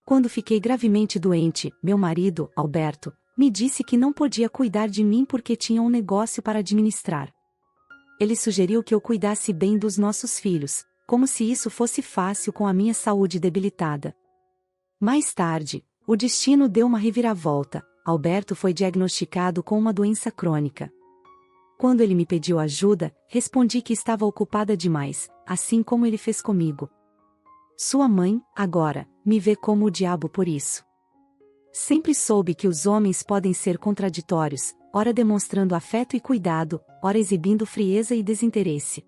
Quando fiquei gravemente doente, meu marido, Alberto, me disse que não podia cuidar de mim porque tinha um negócio para administrar. Ele sugeriu que eu cuidasse bem dos nossos filhos, como se isso fosse fácil com a minha saúde debilitada. Mais tarde, o destino deu uma reviravolta. Alberto foi diagnosticado com uma doença crônica. Quando ele me pediu ajuda, respondi que estava ocupada demais, assim como ele fez comigo. Sua mãe, agora, me vê como o diabo por isso. Sempre soube que os homens podem ser contraditórios, ora demonstrando afeto e cuidado, ora exibindo frieza e desinteresse.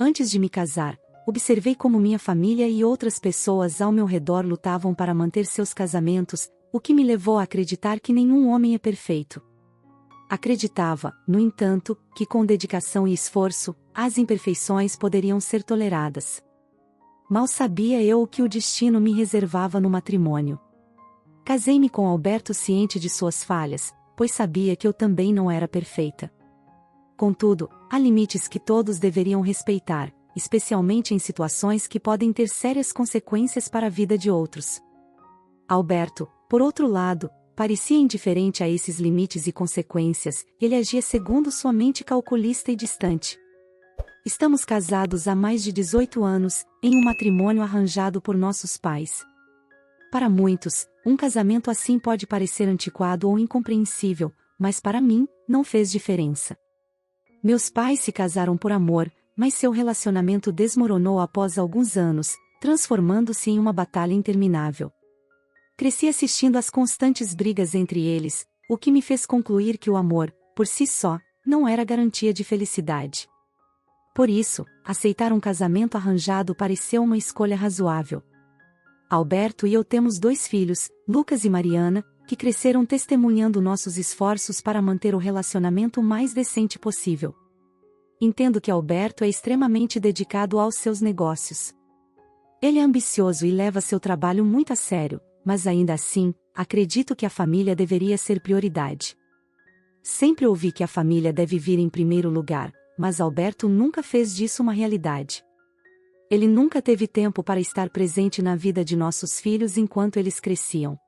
Antes de me casar, observei como minha família e outras pessoas ao meu redor lutavam para manter seus casamentos, o que me levou a acreditar que nenhum homem é perfeito. Acreditava, no entanto, que com dedicação e esforço, as imperfeições poderiam ser toleradas. Mal sabia eu o que o destino me reservava no matrimônio. Casei-me com Alberto ciente de suas falhas, pois sabia que eu também não era perfeita. Contudo, há limites que todos deveriam respeitar, especialmente em situações que podem ter sérias consequências para a vida de outros. Alberto, por outro lado, parecia indiferente a esses limites e consequências, ele agia segundo sua mente calculista e distante. Estamos casados há mais de 18 anos, em um matrimônio arranjado por nossos pais. Para muitos, um casamento assim pode parecer antiquado ou incompreensível, mas para mim, não fez diferença. Meus pais se casaram por amor, mas seu relacionamento desmoronou após alguns anos, transformando-se em uma batalha interminável. Cresci assistindo às constantes brigas entre eles, o que me fez concluir que o amor, por si só, não era garantia de felicidade. Por isso, aceitar um casamento arranjado pareceu uma escolha razoável. Alberto e eu temos 2 filhos, Lucas e Mariana, que cresceram testemunhando nossos esforços para manter o relacionamento o mais decente possível. Entendo que Alberto é extremamente dedicado aos seus negócios. Ele é ambicioso e leva seu trabalho muito a sério, mas ainda assim, acredito que a família deveria ser prioridade. Sempre ouvi que a família deve vir em primeiro lugar, mas Alberto nunca fez disso uma realidade. Ele nunca teve tempo para estar presente na vida de nossos filhos enquanto eles cresciam.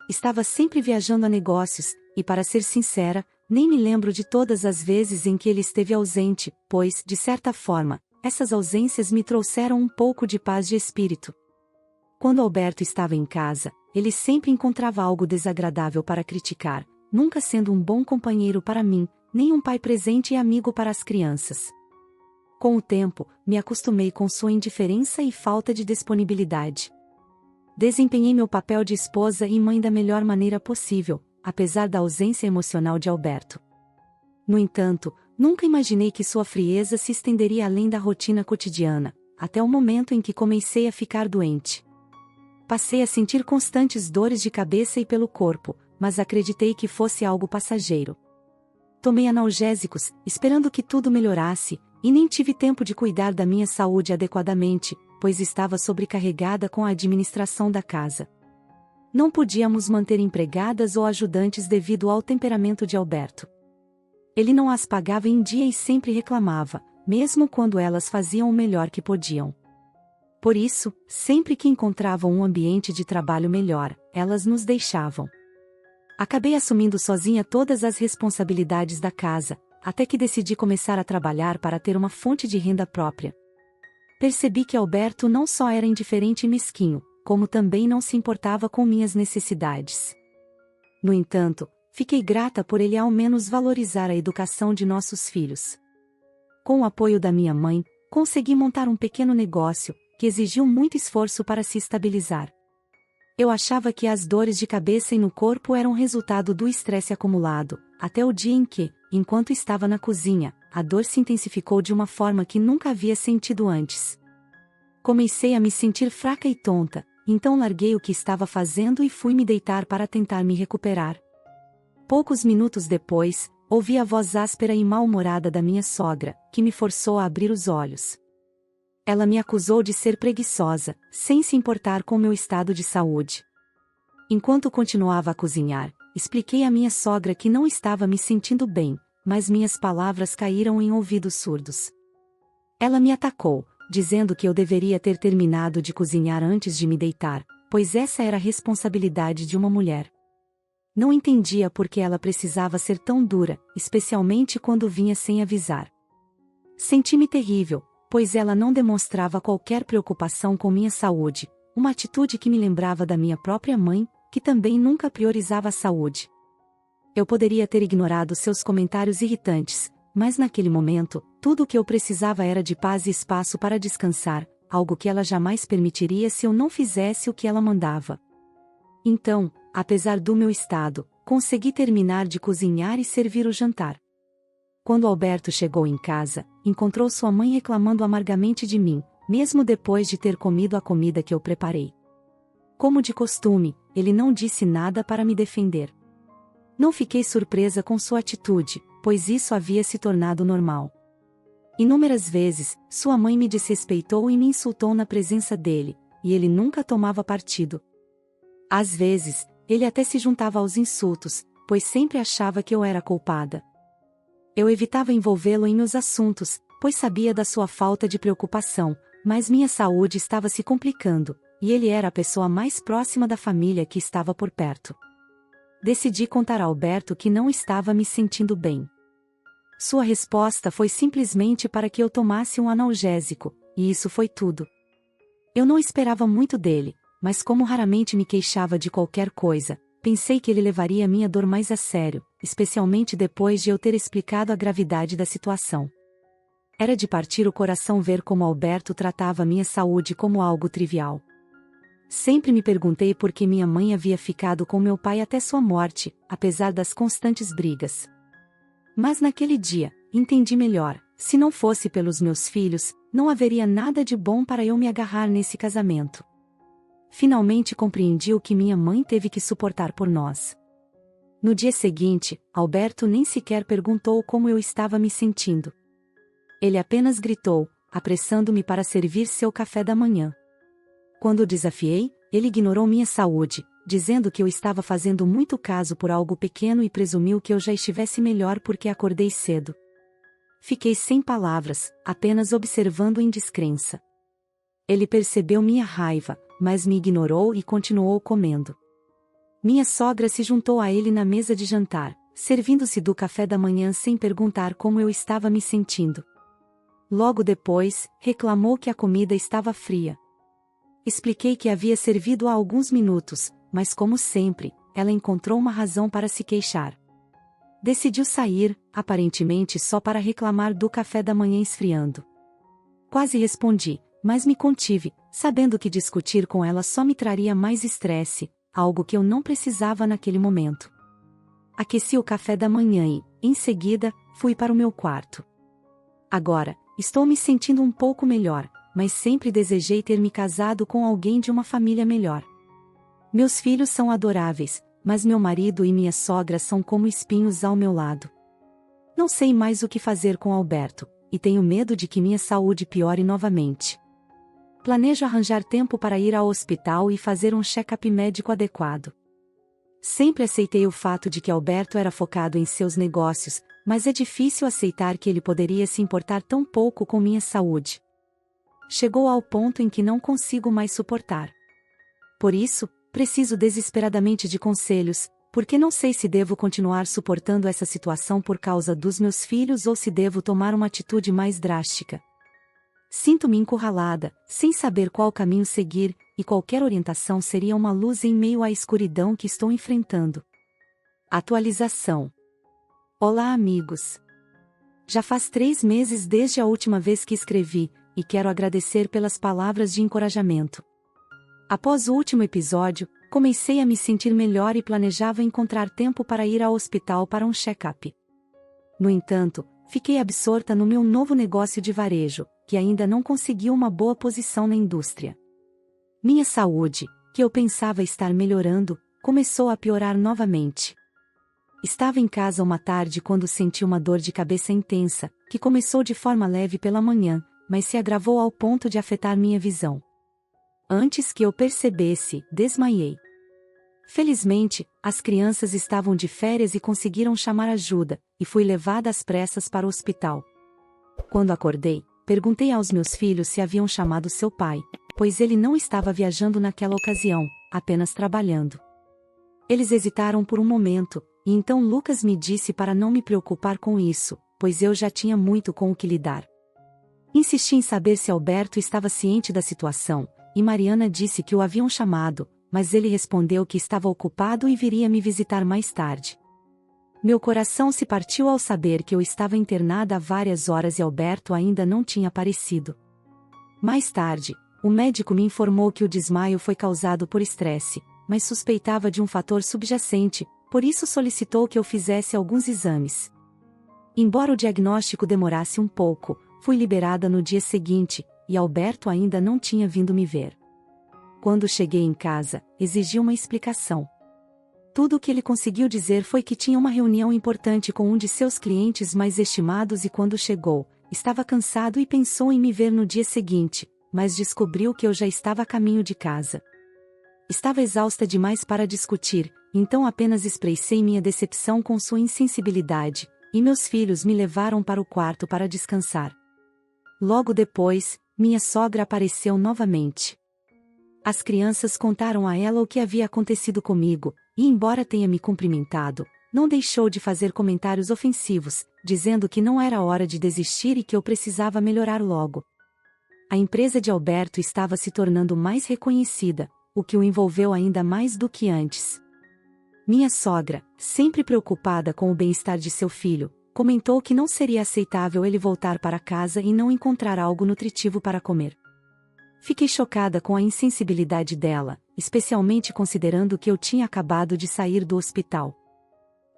Estava sempre viajando a negócios, e para ser sincera, nem me lembro de todas as vezes em que ele esteve ausente, pois, de certa forma, essas ausências me trouxeram um pouco de paz de espírito. Quando Alberto estava em casa, ele sempre encontrava algo desagradável para criticar, nunca sendo um bom companheiro para mim, nem um pai presente e amigo para as crianças. Com o tempo, me acostumei com sua indiferença e falta de disponibilidade. Desempenhei meu papel de esposa e mãe da melhor maneira possível, apesar da ausência emocional de Alberto. No entanto, nunca imaginei que sua frieza se estenderia além da rotina cotidiana, até o momento em que comecei a ficar doente. Passei a sentir constantes dores de cabeça e pelo corpo, mas acreditei que fosse algo passageiro. Tomei analgésicos, esperando que tudo melhorasse, e nem tive tempo de cuidar da minha saúde adequadamente, pois estava sobrecarregada com a administração da casa. Não podíamos manter empregadas ou ajudantes devido ao temperamento de Alberto. Ele não as pagava em dia e sempre reclamava, mesmo quando elas faziam o melhor que podiam. Por isso, sempre que encontravam um ambiente de trabalho melhor, elas nos deixavam. Acabei assumindo sozinha todas as responsabilidades da casa, até que decidi começar a trabalhar para ter uma fonte de renda própria. Percebi que Alberto não só era indiferente e mesquinho, como também não se importava com minhas necessidades. No entanto, fiquei grata por ele ao menos valorizar a educação de nossos filhos. Com o apoio da minha mãe, consegui montar um pequeno negócio, que exigiu muito esforço para se estabilizar. Eu achava que as dores de cabeça e no corpo eram resultado do estresse acumulado, até o dia em que, enquanto estava na cozinha, a dor se intensificou de uma forma que nunca havia sentido antes. Comecei a me sentir fraca e tonta, então larguei o que estava fazendo e fui me deitar para tentar me recuperar. Poucos minutos depois, ouvi a voz áspera e mal-humorada da minha sogra, que me forçou a abrir os olhos. Ela me acusou de ser preguiçosa, sem se importar com meu estado de saúde. Enquanto continuava a cozinhar, expliquei à minha sogra que não estava me sentindo bem, mas minhas palavras caíram em ouvidos surdos. Ela me atacou, dizendo que eu deveria ter terminado de cozinhar antes de me deitar, pois essa era a responsabilidade de uma mulher. Não entendia por que ela precisava ser tão dura, especialmente quando vinha sem avisar. Senti-me terrível, pois ela não demonstrava qualquer preocupação com minha saúde, uma atitude que me lembrava da minha própria mãe, que também nunca priorizava a saúde. Eu poderia ter ignorado seus comentários irritantes, mas naquele momento, tudo o que eu precisava era de paz e espaço para descansar, algo que ela jamais permitiria se eu não fizesse o que ela mandava. Então, apesar do meu estado, consegui terminar de cozinhar e servir o jantar. Quando Alberto chegou em casa, encontrou sua mãe reclamando amargamente de mim, mesmo depois de ter comido a comida que eu preparei. Como de costume, ele não disse nada para me defender. Não fiquei surpresa com sua atitude, pois isso havia se tornado normal. Inúmeras vezes, sua mãe me desrespeitou e me insultou na presença dele, e ele nunca tomava partido. Às vezes, ele até se juntava aos insultos, pois sempre achava que eu era culpada. Eu evitava envolvê-lo em meus assuntos, pois sabia da sua falta de preocupação, mas minha saúde estava se complicando, e ele era a pessoa mais próxima da família que estava por perto. Decidi contar a Alberto que não estava me sentindo bem. Sua resposta foi simplesmente para que eu tomasse um analgésico, e isso foi tudo. Eu não esperava muito dele, mas como raramente me queixava de qualquer coisa, pensei que ele levaria minha dor mais a sério, especialmente depois de eu ter explicado a gravidade da situação. Era de partir o coração ver como Alberto tratava minha saúde como algo trivial. Sempre me perguntei por que minha mãe havia ficado com meu pai até sua morte, apesar das constantes brigas. Mas naquele dia, entendi melhor, se não fosse pelos meus filhos, não haveria nada de bom para eu me agarrar nesse casamento. Finalmente compreendi o que minha mãe teve que suportar por nós. No dia seguinte, Alberto nem sequer perguntou como eu estava me sentindo. Ele apenas gritou, apressando-me para servir seu café da manhã. Quando o desafiei, ele ignorou minha saúde, dizendo que eu estava fazendo muito caso por algo pequeno e presumiu que eu já estivesse melhor porque acordei cedo. Fiquei sem palavras, apenas observando em descrença. Ele percebeu minha raiva, mas me ignorou e continuou comendo. Minha sogra se juntou a ele na mesa de jantar, servindo-se do café da manhã sem perguntar como eu estava me sentindo. Logo depois, reclamou que a comida estava fria. Expliquei que havia servido há alguns minutos, mas como sempre, ela encontrou uma razão para se queixar. Decidiu sair, aparentemente só para reclamar do café da manhã esfriando. Quase respondi, mas me contive, sabendo que discutir com ela só me traria mais estresse, algo que eu não precisava naquele momento. Aqueci o café da manhã e, em seguida, fui para o meu quarto. Agora, estou me sentindo um pouco melhor, mas sempre desejei ter me casado com alguém de uma família melhor. Meus filhos são adoráveis, mas meu marido e minha sogra são como espinhos ao meu lado. Não sei mais o que fazer com Alberto, e tenho medo de que minha saúde piore novamente. Planejo arranjar tempo para ir ao hospital e fazer um check-up médico adequado. Sempre aceitei o fato de que Alberto era focado em seus negócios, mas é difícil aceitar que ele poderia se importar tão pouco com minha saúde. Chegou ao ponto em que não consigo mais suportar. Por isso, preciso desesperadamente de conselhos, porque não sei se devo continuar suportando essa situação por causa dos meus filhos ou se devo tomar uma atitude mais drástica. Sinto-me encurralada, sem saber qual caminho seguir, e qualquer orientação seria uma luz em meio à escuridão que estou enfrentando. Atualização. Olá, amigos! Já faz 3 meses desde a última vez que escrevi, e quero agradecer pelas palavras de encorajamento. Após o último episódio, comecei a me sentir melhor e planejava encontrar tempo para ir ao hospital para um check-up. No entanto, fiquei absorta no meu novo negócio de varejo, que ainda não conseguiu uma boa posição na indústria. Minha saúde, que eu pensava estar melhorando, começou a piorar novamente. Estava em casa uma tarde quando senti uma dor de cabeça intensa, que começou de forma leve pela manhã, mas se agravou ao ponto de afetar minha visão. Antes que eu percebesse, desmaiei. Felizmente, as crianças estavam de férias e conseguiram chamar ajuda, e fui levada às pressas para o hospital. Quando acordei, perguntei aos meus filhos se haviam chamado seu pai, pois ele não estava viajando naquela ocasião, apenas trabalhando. Eles hesitaram por um momento, e então Lucas me disse para não me preocupar com isso, pois eu já tinha muito com o que lidar. Insisti em saber se Alberto estava ciente da situação, e Mariana disse que o haviam chamado, mas ele respondeu que estava ocupado e viria me visitar mais tarde. Meu coração se partiu ao saber que eu estava internada há várias horas e Alberto ainda não tinha aparecido. Mais tarde, o médico me informou que o desmaio foi causado por estresse, mas suspeitava de um fator subjacente, por isso solicitou que eu fizesse alguns exames. Embora o diagnóstico demorasse um pouco, fui liberada no dia seguinte, e Alberto ainda não tinha vindo me ver. Quando cheguei em casa, exigi uma explicação. Tudo o que ele conseguiu dizer foi que tinha uma reunião importante com um de seus clientes mais estimados e quando chegou, estava cansado e pensou em me ver no dia seguinte, mas descobriu que eu já estava a caminho de casa. Estava exausta demais para discutir, então apenas expressei minha decepção com sua insensibilidade, e meus filhos me levaram para o quarto para descansar. Logo depois, minha sogra apareceu novamente. As crianças contaram a ela o que havia acontecido comigo, e embora tenha me cumprimentado, não deixou de fazer comentários ofensivos, dizendo que não era hora de desistir e que eu precisava melhorar logo. A empresa de Alberto estava se tornando mais reconhecida, o que o envolveu ainda mais do que antes. Minha sogra, sempre preocupada com o bem-estar de seu filho, comentou que não seria aceitável ele voltar para casa e não encontrar algo nutritivo para comer. Fiquei chocada com a insensibilidade dela, especialmente considerando que eu tinha acabado de sair do hospital.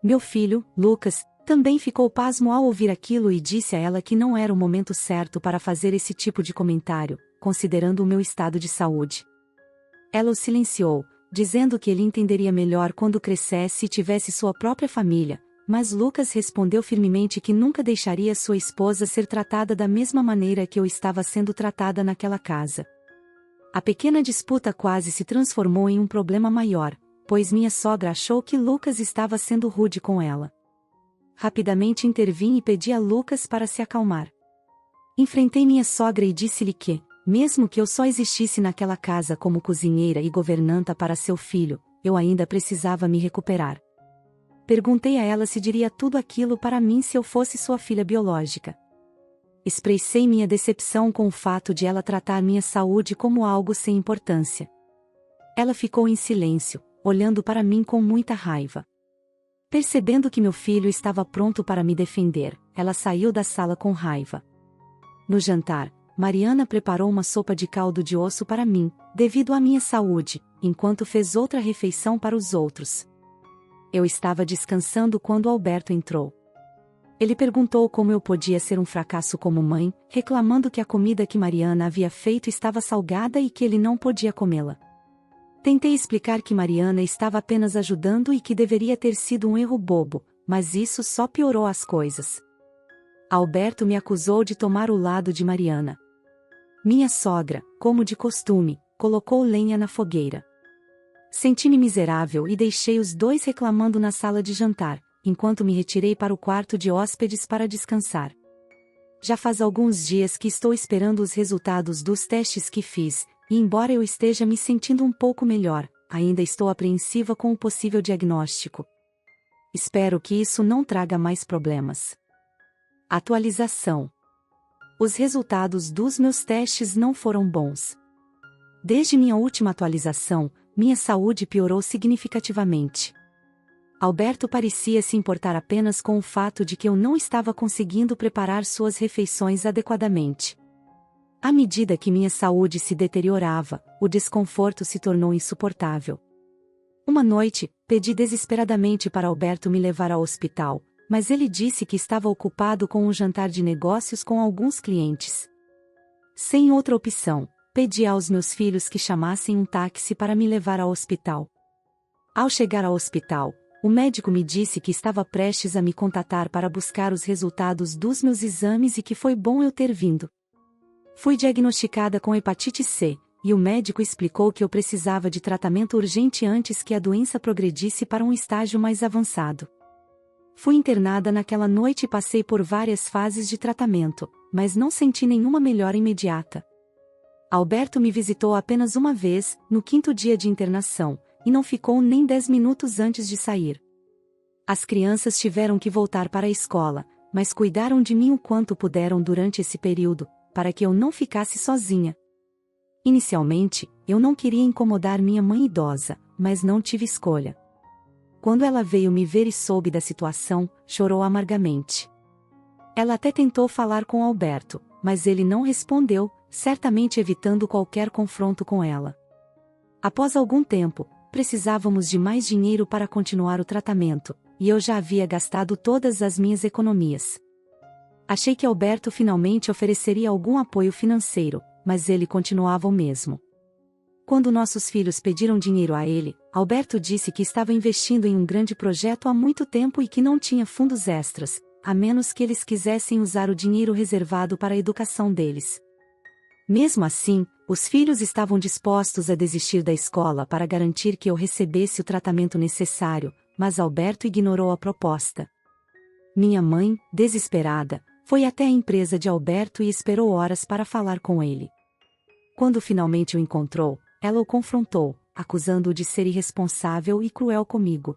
Meu filho, Lucas, também ficou pasmo ao ouvir aquilo e disse a ela que não era o momento certo para fazer esse tipo de comentário, considerando o meu estado de saúde. Ela o silenciou, dizendo que ele entenderia melhor quando crescesse e tivesse sua própria família, mas Lucas respondeu firmemente que nunca deixaria sua esposa ser tratada da mesma maneira que eu estava sendo tratada naquela casa. A pequena disputa quase se transformou em um problema maior, pois minha sogra achou que Lucas estava sendo rude com ela. Rapidamente intervim e pedi a Lucas para se acalmar. Enfrentei minha sogra e disse-lhe que, mesmo que eu só existisse naquela casa como cozinheira e governanta para seu filho, eu ainda precisava me recuperar. Perguntei a ela se diria tudo aquilo para mim se eu fosse sua filha biológica. Expressei minha decepção com o fato de ela tratar minha saúde como algo sem importância. Ela ficou em silêncio, olhando para mim com muita raiva. Percebendo que meu filho estava pronto para me defender, ela saiu da sala com raiva. No jantar, Mariana preparou uma sopa de caldo de osso para mim, devido à minha saúde, enquanto fez outra refeição para os outros. Eu estava descansando quando Alberto entrou. Ele perguntou como eu podia ser um fracasso como mãe, reclamando que a comida que Mariana havia feito estava salgada e que ele não podia comê-la. Tentei explicar que Mariana estava apenas ajudando e que deveria ter sido um erro bobo, mas isso só piorou as coisas. Alberto me acusou de tomar o lado de Mariana. Minha sogra, como de costume, colocou lenha na fogueira. Senti-me miserável e deixei os dois reclamando na sala de jantar, enquanto me retirei para o quarto de hóspedes para descansar. Já faz alguns dias que estou esperando os resultados dos testes que fiz, e embora eu esteja me sentindo um pouco melhor, ainda estou apreensiva com o possível diagnóstico. Espero que isso não traga mais problemas. Atualização. Os resultados dos meus testes não foram bons. Desde minha última atualização, minha saúde piorou significativamente. Alberto parecia se importar apenas com o fato de que eu não estava conseguindo preparar suas refeições adequadamente. À medida que minha saúde se deteriorava, o desconforto se tornou insuportável. Uma noite, pedi desesperadamente para Alberto me levar ao hospital, mas ele disse que estava ocupado com um jantar de negócios com alguns clientes. Sem outra opção, pedi aos meus filhos que chamassem um táxi para me levar ao hospital. Ao chegar ao hospital, o médico me disse que estava prestes a me contatar para buscar os resultados dos meus exames e que foi bom eu ter vindo. Fui diagnosticada com hepatite C, e o médico explicou que eu precisava de tratamento urgente antes que a doença progredisse para um estágio mais avançado. Fui internada naquela noite e passei por várias fases de tratamento, mas não senti nenhuma melhora imediata. Alberto me visitou apenas uma vez, no 5º dia de internação, e não ficou nem 10 minutos antes de sair. As crianças tiveram que voltar para a escola, mas cuidaram de mim o quanto puderam durante esse período, para que eu não ficasse sozinha. Inicialmente, eu não queria incomodar minha mãe idosa, mas não tive escolha. Quando ela veio me ver e soube da situação, chorou amargamente. Ela até tentou falar com Alberto, mas ele não respondeu, certamente evitando qualquer confronto com ela. Após algum tempo, precisávamos de mais dinheiro para continuar o tratamento, e eu já havia gastado todas as minhas economias. Achei que Alberto finalmente ofereceria algum apoio financeiro, mas ele continuava o mesmo. Quando nossos filhos pediram dinheiro a ele, Alberto disse que estava investindo em um grande projeto há muito tempo e que não tinha fundos extras, a menos que eles quisessem usar o dinheiro reservado para a educação deles. Mesmo assim, os filhos estavam dispostos a desistir da escola para garantir que eu recebesse o tratamento necessário, mas Alberto ignorou a proposta. Minha mãe, desesperada, foi até a empresa de Alberto e esperou horas para falar com ele. Quando finalmente o encontrou, ela o confrontou, acusando-o de ser irresponsável e cruel comigo.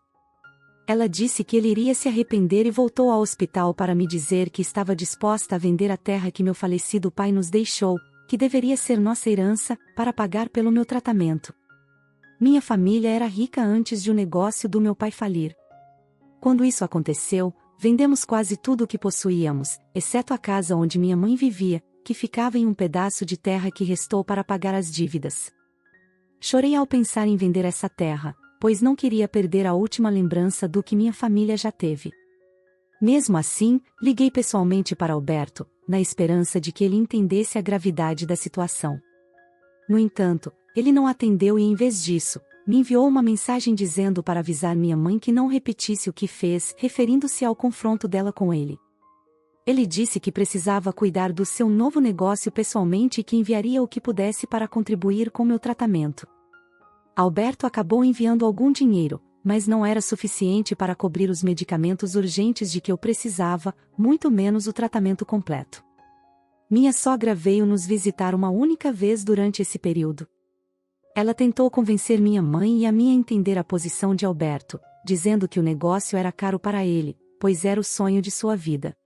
Ela disse que ele iria se arrepender e voltou ao hospital para me dizer que estava disposta a vender a terra que meu falecido pai nos deixou, que deveria ser nossa herança, para pagar pelo meu tratamento. Minha família era rica antes de o negócio do meu pai falir. Quando isso aconteceu, vendemos quase tudo o que possuíamos, exceto a casa onde minha mãe vivia, que ficava em um pedaço de terra que restou para pagar as dívidas. Chorei ao pensar em vender essa terra, pois não queria perder a última lembrança do que minha família já teve. Mesmo assim, liguei pessoalmente para Alberto, na esperança de que ele entendesse a gravidade da situação. No entanto, ele não atendeu e em vez disso, me enviou uma mensagem dizendo para avisar minha mãe que não repetisse o que fez, referindo-se ao confronto dela com ele. Ele disse que precisava cuidar do seu novo negócio pessoalmente e que enviaria o que pudesse para contribuir com meu tratamento. Alberto acabou enviando algum dinheiro, mas não era suficiente para cobrir os medicamentos urgentes de que eu precisava, muito menos o tratamento completo. Minha sogra veio nos visitar uma única vez durante esse período. Ela tentou convencer minha mãe e a mim a entender a posição de Alberto, dizendo que o negócio era caro para ele, pois era o sonho de sua vida.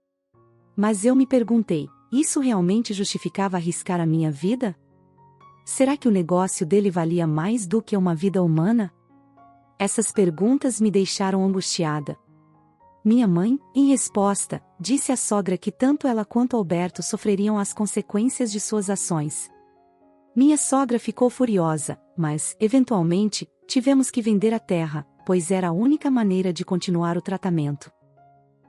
Mas eu me perguntei, isso realmente justificava arriscar a minha vida? Será que o negócio dele valia mais do que uma vida humana? Essas perguntas me deixaram angustiada. Minha mãe, em resposta, disse à sogra que tanto ela quanto Alberto sofreriam as consequências de suas ações. Minha sogra ficou furiosa, mas, eventualmente, tivemos que vender a terra, pois era a única maneira de continuar o tratamento.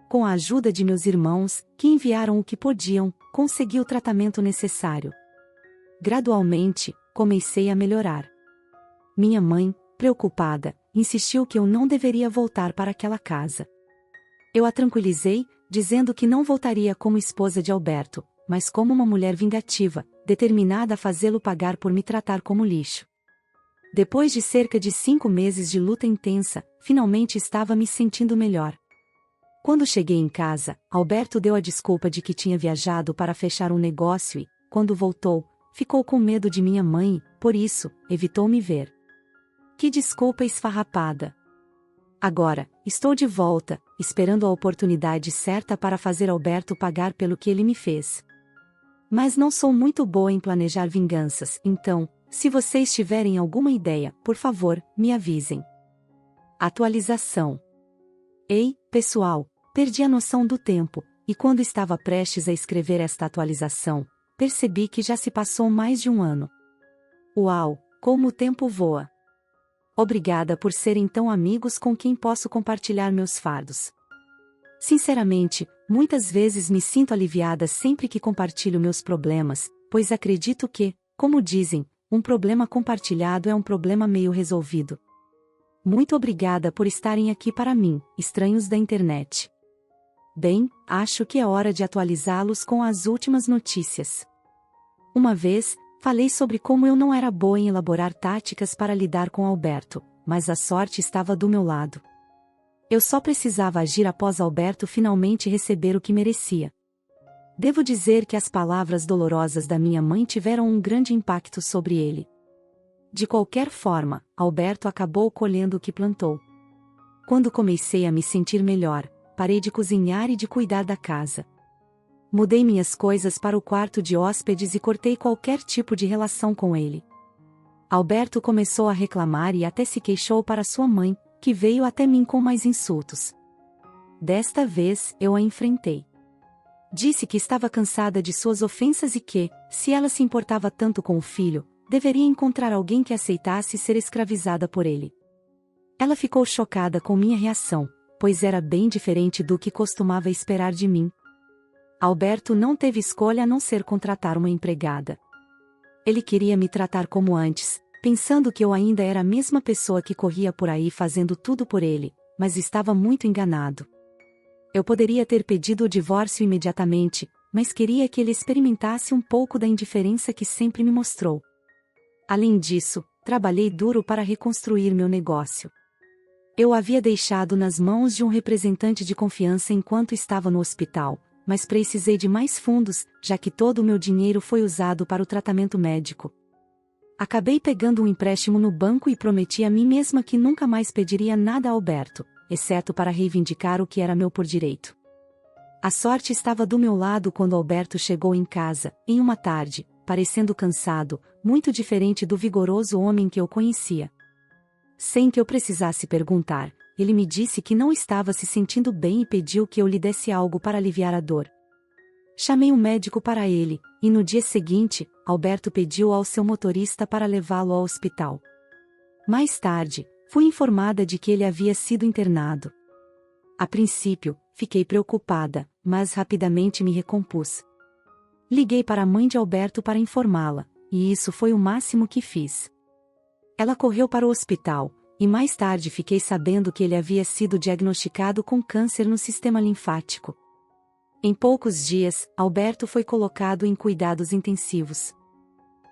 Com a ajuda de meus irmãos, que enviaram o que podiam, consegui o tratamento necessário. Gradualmente, comecei a melhorar. Minha mãe, preocupada, insistiu que eu não deveria voltar para aquela casa. Eu a tranquilizei, dizendo que não voltaria como esposa de Alberto, mas como uma mulher vingativa, determinada a fazê-lo pagar por me tratar como lixo. Depois de cerca de 5 meses de luta intensa, finalmente estava me sentindo melhor. Quando cheguei em casa, Alberto deu a desculpa de que tinha viajado para fechar um negócio e, quando voltou, ficou com medo de minha mãe, por isso, evitou me ver. Que desculpa esfarrapada! Agora, estou de volta, esperando a oportunidade certa para fazer Alberto pagar pelo que ele me fez. Mas não sou muito boa em planejar vinganças, então, se vocês tiverem alguma ideia, por favor, me avisem. Atualização. Ei, pessoal, perdi a noção do tempo, e quando estava prestes a escrever esta atualização, percebi que já se passou mais de um ano. Uau, como o tempo voa! Obrigada por serem tão amigos com quem posso compartilhar meus fardos. Sinceramente, muitas vezes me sinto aliviada sempre que compartilho meus problemas, pois acredito que, como dizem, um problema compartilhado é um problema meio resolvido. Muito obrigada por estarem aqui para mim, estranhos da internet. Bem, acho que é hora de atualizá-los com as últimas notícias. Uma vez, falei sobre como eu não era boa em elaborar táticas para lidar com Alberto, mas a sorte estava do meu lado. Eu só precisava agir após Alberto finalmente receber o que merecia. Devo dizer que as palavras dolorosas da minha mãe tiveram um grande impacto sobre ele. De qualquer forma, Alberto acabou colhendo o que plantou. Quando comecei a me sentir melhor, parei de cozinhar e de cuidar da casa. Mudei minhas coisas para o quarto de hóspedes e cortei qualquer tipo de relação com ele. Alberto começou a reclamar e até se queixou para sua mãe, que veio até mim com mais insultos. Desta vez, eu a enfrentei. Disse que estava cansada de suas ofensas e que, se ela se importava tanto com o filho, deveria encontrar alguém que aceitasse ser escravizada por ele. Ela ficou chocada com minha reação, pois era bem diferente do que costumava esperar de mim. Alberto não teve escolha a não ser contratar uma empregada. Ele queria me tratar como antes, pensando que eu ainda era a mesma pessoa que corria por aí fazendo tudo por ele, mas estava muito enganado. Eu poderia ter pedido o divórcio imediatamente, mas queria que ele experimentasse um pouco da indiferença que sempre me mostrou. Além disso, trabalhei duro para reconstruir meu negócio. Eu havia deixado nas mãos de um representante de confiança enquanto estava no hospital, mas precisei de mais fundos, já que todo o meu dinheiro foi usado para o tratamento médico. Acabei pegando um empréstimo no banco e prometi a mim mesma que nunca mais pediria nada a Alberto, exceto para reivindicar o que era meu por direito. A sorte estava do meu lado quando Alberto chegou em casa, em uma tarde, parecendo cansado, muito diferente do vigoroso homem que eu conhecia. Sem que eu precisasse perguntar, ele me disse que não estava se sentindo bem e pediu que eu lhe desse algo para aliviar a dor. Chamei um médico para ele, e no dia seguinte, Alberto pediu ao seu motorista para levá-lo ao hospital. Mais tarde, fui informada de que ele havia sido internado. A princípio, fiquei preocupada, mas rapidamente me recompus. Liguei para a mãe de Alberto para informá-la, e isso foi o máximo que fiz. Ela correu para o hospital, e mais tarde fiquei sabendo que ele havia sido diagnosticado com câncer no sistema linfático. Em poucos dias, Alberto foi colocado em cuidados intensivos.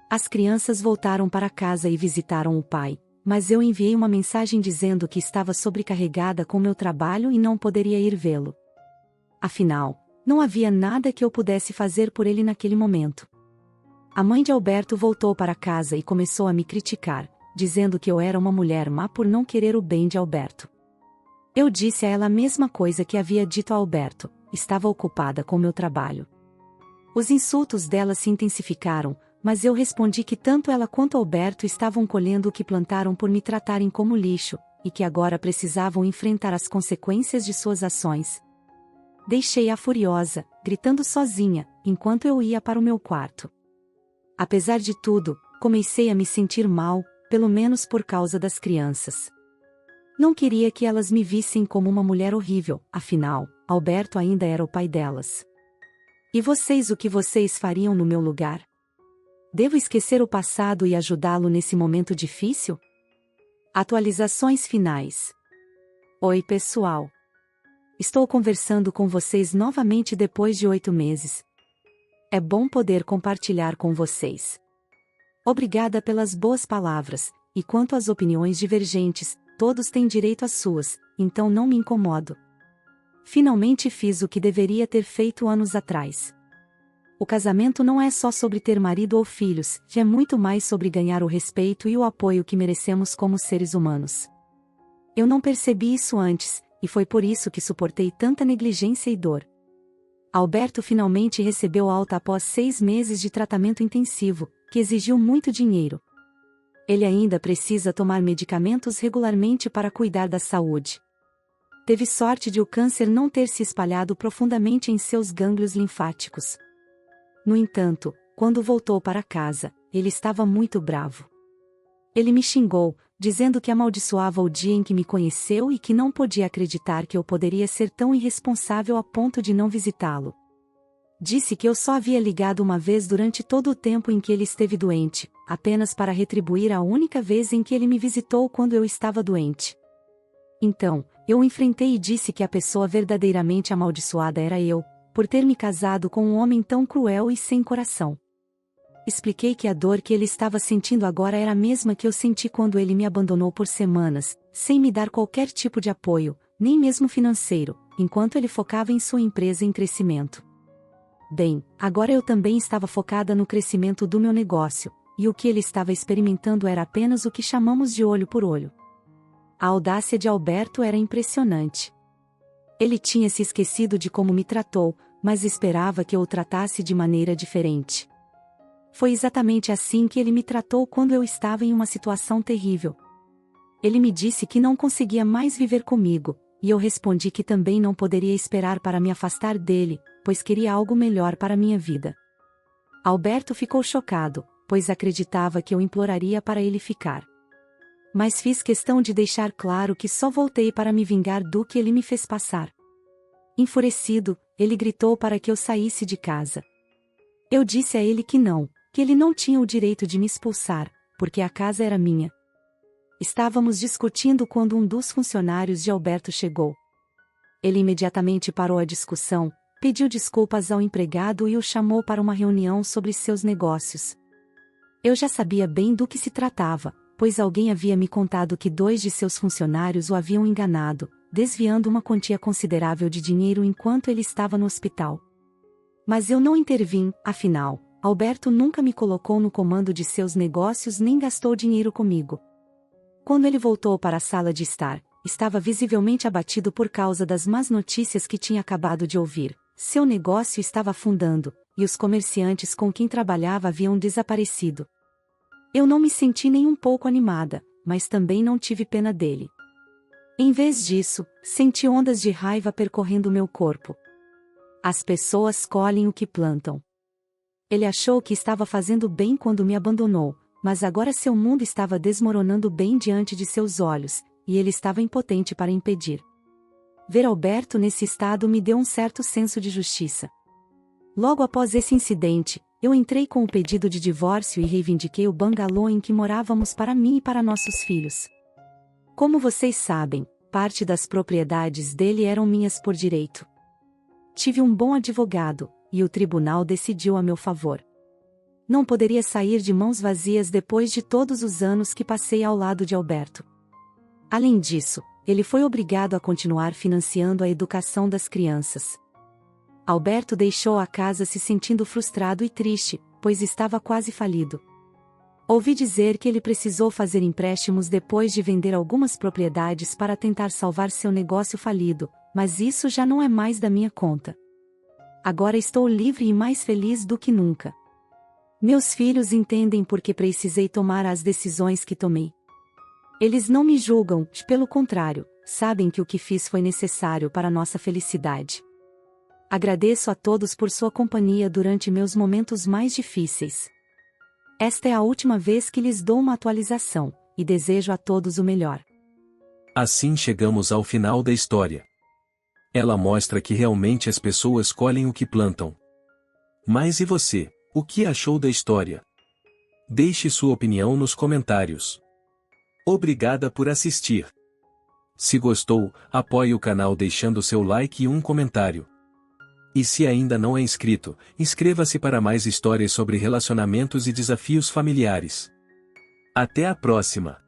As crianças voltaram para casa e visitaram o pai, mas eu enviei uma mensagem dizendo que estava sobrecarregada com meu trabalho e não poderia ir vê-lo. Afinal, não havia nada que eu pudesse fazer por ele naquele momento. A mãe de Alberto voltou para casa e começou a me criticar, dizendo que eu era uma mulher má por não querer o bem de Alberto. Eu disse a ela a mesma coisa que havia dito a Alberto, estava ocupada com meu trabalho. Os insultos dela se intensificaram, mas eu respondi que tanto ela quanto Alberto estavam colhendo o que plantaram por me tratarem como lixo, e que agora precisavam enfrentar as consequências de suas ações. Deixei-a furiosa, gritando sozinha, enquanto eu ia para o meu quarto. Apesar de tudo, comecei a me sentir mal, pelo menos por causa das crianças. Não queria que elas me vissem como uma mulher horrível, afinal, Alberto ainda era o pai delas. E vocês, o que vocês fariam no meu lugar? Devo esquecer o passado e ajudá-lo nesse momento difícil? Atualizações finais. Oi pessoal. Estou conversando com vocês novamente depois de 8 meses. É bom poder compartilhar com vocês. Obrigada pelas boas palavras, e quanto às opiniões divergentes, todos têm direito às suas, então não me incomodo. Finalmente fiz o que deveria ter feito anos atrás. O casamento não é só sobre ter marido ou filhos, é muito mais sobre ganhar o respeito e o apoio que merecemos como seres humanos. Eu não percebi isso antes, e foi por isso que suportei tanta negligência e dor. Alberto finalmente recebeu alta após 6 meses de tratamento intensivo, que exigiu muito dinheiro. Ele ainda precisa tomar medicamentos regularmente para cuidar da saúde. Teve sorte de o câncer não ter se espalhado profundamente em seus gânglios linfáticos. No entanto, quando voltou para casa, ele estava muito bravo. Ele me xingou, dizendo que amaldiçoava o dia em que me conheceu e que não podia acreditar que eu poderia ser tão irresponsável a ponto de não visitá-lo. Disse que eu só havia ligado uma vez durante todo o tempo em que ele esteve doente, apenas para retribuir a única vez em que ele me visitou quando eu estava doente. Então, eu o enfrentei e disse que a pessoa verdadeiramente amaldiçoada era eu, por ter me casado com um homem tão cruel e sem coração. Expliquei que a dor que ele estava sentindo agora era a mesma que eu senti quando ele me abandonou por semanas, sem me dar qualquer tipo de apoio, nem mesmo financeiro, enquanto ele focava em sua empresa em crescimento. Bem, agora eu também estava focada no crescimento do meu negócio, e o que ele estava experimentando era apenas o que chamamos de olho por olho. A audácia de Alberto era impressionante. Ele tinha se esquecido de como me tratou, mas esperava que eu o tratasse de maneira diferente. Foi exatamente assim que ele me tratou quando eu estava em uma situação terrível. Ele me disse que não conseguia mais viver comigo, e eu respondi que também não poderia esperar para me afastar dele, pois queria algo melhor para minha vida. Alberto ficou chocado, pois acreditava que eu imploraria para ele ficar. Mas fiz questão de deixar claro que só voltei para me vingar do que ele me fez passar. Enfurecido, ele gritou para que eu saísse de casa. Eu disse a ele que ele não tinha o direito de me expulsar, porque a casa era minha. Estávamos discutindo quando um dos funcionários de Alberto chegou. Ele imediatamente parou a discussão, pediu desculpas ao empregado e o chamou para uma reunião sobre seus negócios. Eu já sabia bem do que se tratava, pois alguém havia me contado que 2 de seus funcionários o haviam enganado, desviando uma quantia considerável de dinheiro enquanto ele estava no hospital. Mas eu não intervim, afinal, Alberto nunca me colocou no comando de seus negócios nem gastou dinheiro comigo. Quando ele voltou para a sala de estar, estava visivelmente abatido por causa das más notícias que tinha acabado de ouvir. Seu negócio estava afundando, e os comerciantes com quem trabalhava haviam desaparecido. Eu não me senti nem um pouco animada, mas também não tive pena dele. Em vez disso, senti ondas de raiva percorrendo meu corpo. As pessoas colhem o que plantam. Ele achou que estava fazendo bem quando me abandonou, mas agora seu mundo estava desmoronando bem diante de seus olhos, e ele estava impotente para impedir. Ver Alberto nesse estado me deu um certo senso de justiça. Logo após esse incidente, eu entrei com o pedido de divórcio e reivindiquei o bangalô em que morávamos para mim e para nossos filhos. Como vocês sabem, parte das propriedades dele eram minhas por direito. Tive um bom advogado, e o tribunal decidiu a meu favor. Não poderia sair de mãos vazias depois de todos os anos que passei ao lado de Alberto. Além disso, ele foi obrigado a continuar financiando a educação das crianças. Alberto deixou a casa se sentindo frustrado e triste, pois estava quase falido. Ouvi dizer que ele precisou fazer empréstimos depois de vender algumas propriedades para tentar salvar seu negócio falido, mas isso já não é mais da minha conta. Agora estou livre e mais feliz do que nunca. Meus filhos entendem por que precisei tomar as decisões que tomei. Eles não me julgam, pelo contrário, sabem que o que fiz foi necessário para nossa felicidade. Agradeço a todos por sua companhia durante meus momentos mais difíceis. Esta é a última vez que lhes dou uma atualização, e desejo a todos o melhor. Assim chegamos ao final da história. Ela mostra que realmente as pessoas colhem o que plantam. Mas e você, o que achou da história? Deixe sua opinião nos comentários. Obrigada por assistir. Se gostou, apoie o canal deixando seu like e um comentário. E se ainda não é inscrito, inscreva-se para mais histórias sobre relacionamentos e desafios familiares. Até a próxima!